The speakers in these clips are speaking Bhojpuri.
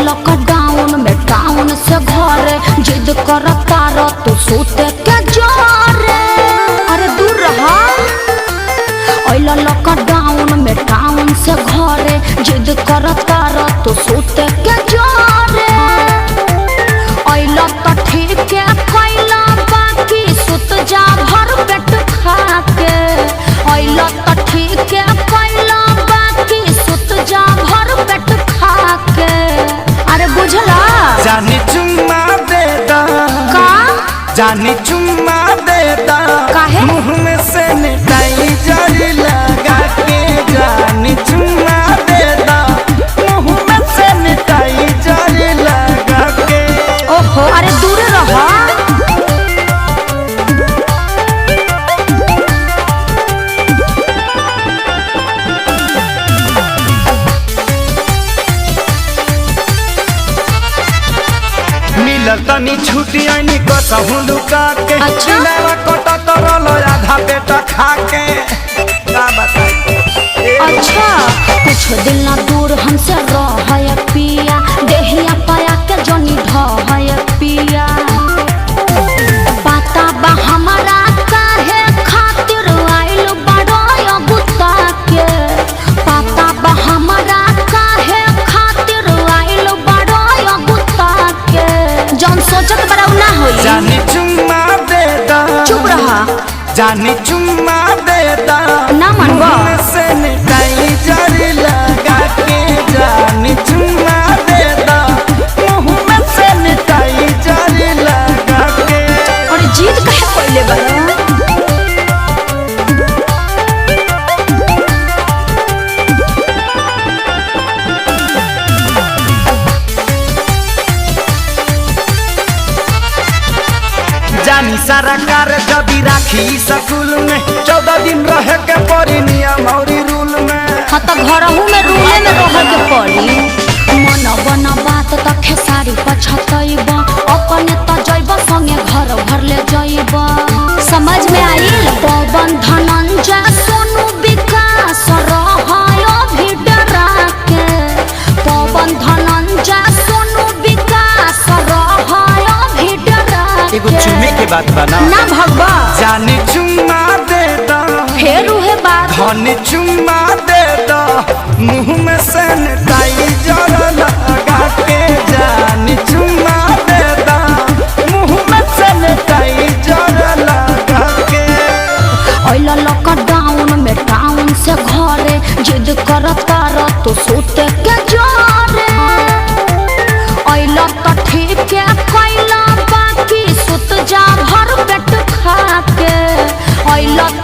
लॉकडाउन में टाउन से घरे जिद करता रह तू सोते के जोरे। अरे दूर रहा। लॉकडाउन में टाउन से घरे जिद करता रह तू सोते के जोरे। तो ठीक है कैला बाकी सुत जा भर पेट खा के। तो ठीक है कैला बाकी सुत जा भर पेट खा के। अरे बुझला जानी चुम्मा दे दा का जानी चुम्मा दे दा काहे मुँह में से निकाई जड़ी लगा के। जानी चुम्मा दे दा मुँह में से निकाई जड़ी लगा के। ओहो अरे दूर रहा। मिलल तनी छुट्टी आनी कसहु लुका के। अच्छा कटा तरल आधा पेटा खा के। का बताई अच्छा कुछ दिल ना दूर हमसे रह पिया। देहिया पाया के जनी ढह पिया। पता बा हमारा काहे खातिर आइल बड़ो गुस्सा के। पता बा हमारा काहे खातिर आइल बड़ो गुस्सा के। जौन सोचत बड़ा ना होई। जानी चुम्मा दे दा चुप रहा। जानी चुम्मा दे दा ना मनवा से निकाई जड़ी लगा के। जानी चुम्मा दे दा मुँह में से निकाई जड़ी लगा के। और जीत कहे पहले बड़ा जानी सारा कार जबी राखी स्कूल में 14 दिन रहे के पड़ी नियम और रूल में। हाँ तो घरहू में रूले में रह के पड़ी। मन बना बात त खेसारी पछतैब अपने त जैब संगे घर भर ले जैब। समझ में आइल। पवन धनंजय सोनू विकास रहायो भी डरा के। पवन धनंजय सोनू विकास रहायो भी डरा के। एगो चुम्मे के बात बना ना भगवा। जानी चुम्मा दे दा फेर उहे बात। धनी चुम्मा दे दा मुँह में से निकाई जड़ लगा के। जानी चुम्मा दे दा मुँह में से निकाई जड़ लगा के। लॉकडाउन में टाउन से घरे जिद करता रह तो सोते के जोरे। तो ठीक है कैला बाकी सुत जा भर पेट खा के।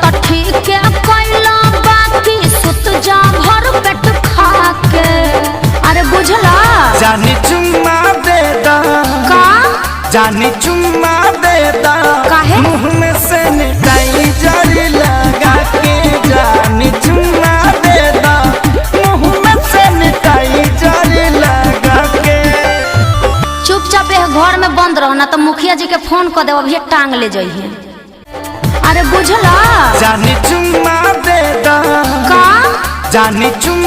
तो ठीक है कैला बाकी सुत जा भर पेट खा के। अरे बुझला जानी चुम्मा दे दा का जानी चुम्मा दे दा काहे मुँह में से निकाई जड़ी लगा के। जानी चुम्मा दे दा मुँह में से निकाई जड़ी लगा के। चुपचाप घर में बंद रहना तो मुखिया जी के फोन कर देव अभी टांग ले जाइए। अरे बुझला जानी चुम्मा दे दा का जानी चुम्मा